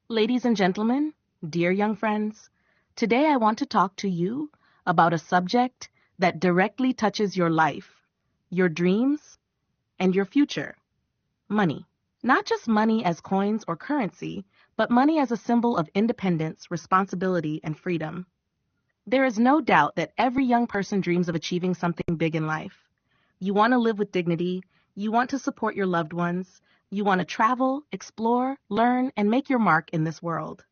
Ladies and gentlemen, dear young friends, today I want to talk to you about a subject that directly touches your life, your dreams, and your future: money. Not just money as coins or currency, but money as a symbol of independence, responsibility, and freedom. There is no doubt that every young person dreams of achieving something big in life. You want to live with dignity, you want to support your loved ones, you want to travel, explore, learn, and make your mark in this world.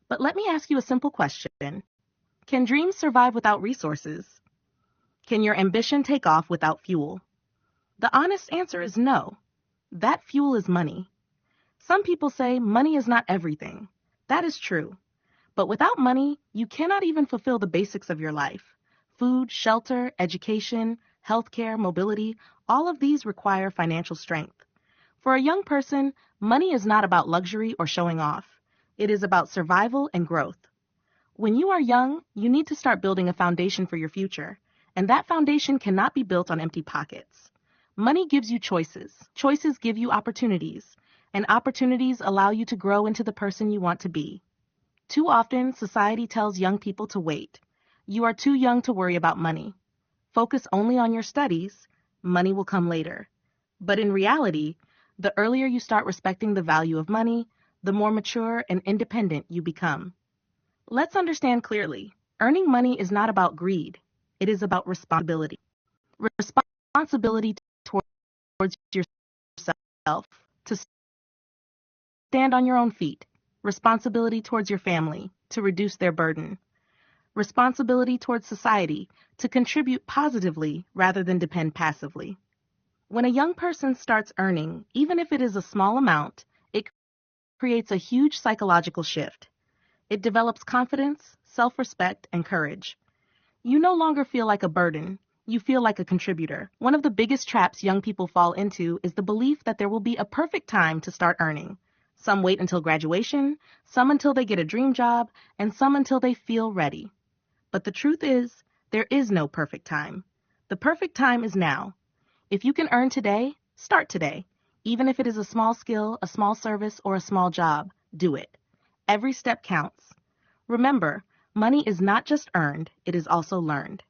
But let me ask you a simple question. Can dreams survive without resources? Can your ambition take off without fuel? The honest answer is no. That fuel is money. Some people say money is not everything. That is true. But without money, you cannot even fulfill the basics of your life. Food, shelter, education, healthcare, mobility, all of these require financial strength. For a young person, money is not about luxury or showing off. It is about survival and growth. When you are young, you need to start building a foundation for your future, and that foundation cannot be built on empty pockets. Money gives you choices. Choices give you opportunities, and opportunities allow you to grow into the person you want to be. Too often, society tells young people to wait. You are too young to worry about money. Focus only on your studies. Money will come later. But in reality, the earlier you start respecting the value of money, the more mature and independent you become. Let's understand clearly. Earning money is not about greed. It is about responsibility. Responsibility towards yourself, to stand on your own feet. Responsibility towards your family, to reduce their burden. Responsibility towards society, to contribute positively rather than depend passively. When a young person starts earning, even if it is a small amount, it creates a huge psychological shift. It develops confidence, self-respect, and courage. You no longer feel like a burden. You feel like a contributor. One of the biggest traps young people fall into is the belief that there will be a perfect time to start earning. Some wait until graduation, some until they get a dream job, and some until they feel ready. But the truth is, there is no perfect time. The perfect time is now. If you can earn today, start today. Even if it is a small skill, a small service, or a small job, do it. Every step counts. Remember, money is not just earned, it is also learned.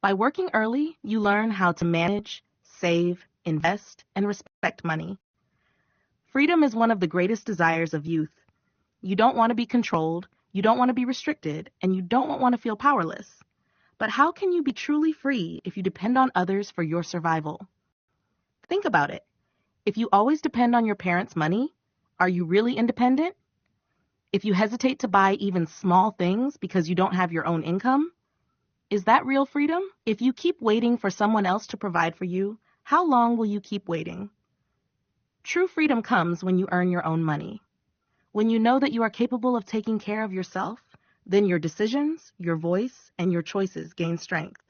By working early, you learn how to manage, save, invest, and respect money. Freedom is one of the greatest desires of youth. You don't want to be controlled, you don't want to be restricted, and you don't want to feel powerless. But how can you be truly free if you depend on others for your survival? Think about it. If you always depend on your parents' money, are you really independent? If you hesitate to buy even small things because you don't have your own income, is that real freedom? If you keep waiting for someone else to provide for you, how long will you keep waiting? True freedom comes when you earn your own money. When you know that you are capable of taking care of yourself, then your decisions, your voice, and your choices gain strength.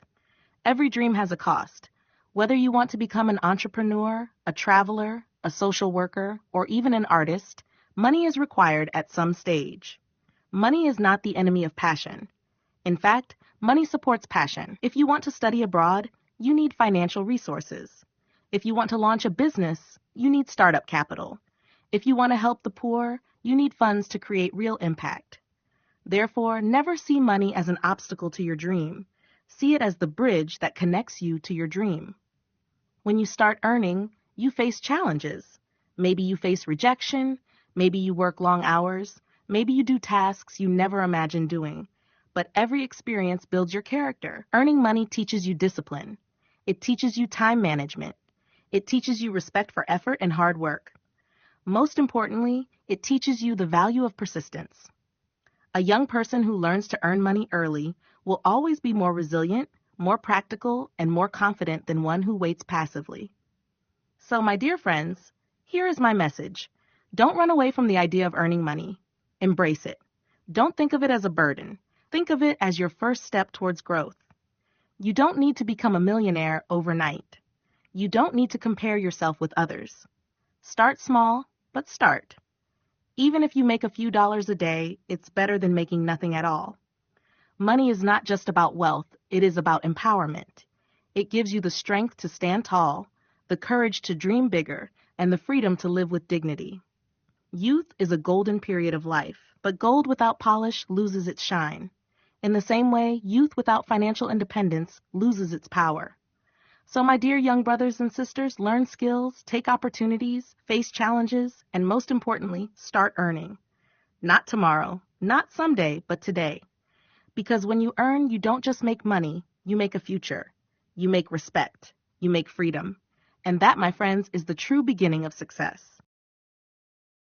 Every dream has a cost. Whether you want to become an entrepreneur, a traveler, a social worker, or even an artist, money is required at some stage. Money is not the enemy of passion. In fact, money supports passion. If you want to study abroad, you need financial resources. If you want to launch a business, you need startup capital. If you want to help the poor, you need funds to create real impact. Therefore, never see money as an obstacle to your dream. See it as the bridge that connects you to your dream. When you start earning, you face challenges. Maybe you face rejection, maybe you work long hours, maybe you do tasks you never imagined doing. But every experience builds your character. Earning money teaches you discipline. It teaches you time management. It teaches you respect for effort and hard work. Most importantly, it teaches you the value of persistence. A young person who learns to earn money early will always be more resilient, more practical, and more confident than one who waits passively. So, my dear friends, here is my message. Don't run away from the idea of earning money. Embrace it. Don't think of it as a burden. Think of it as your first step towards growth. You don't need to become a millionaire overnight. You don't need to compare yourself with others. Start small, but start. Even if you make a few dollars a day, it's better than making nothing at all. Money is not just about wealth, it is about empowerment. It gives you the strength to stand tall, the courage to dream bigger, and the freedom to live with dignity. Youth is a golden period of life, but gold without polish loses its shine. In the same way, youth without financial independence loses its power. So, my dear young brothers and sisters, learn skills, take opportunities, face challenges, and most importantly, start earning. Not tomorrow, not someday, but today. Because when you earn, you don't just make money, you make a future. You make respect. You make freedom. And that, my friends, is the true beginning of success.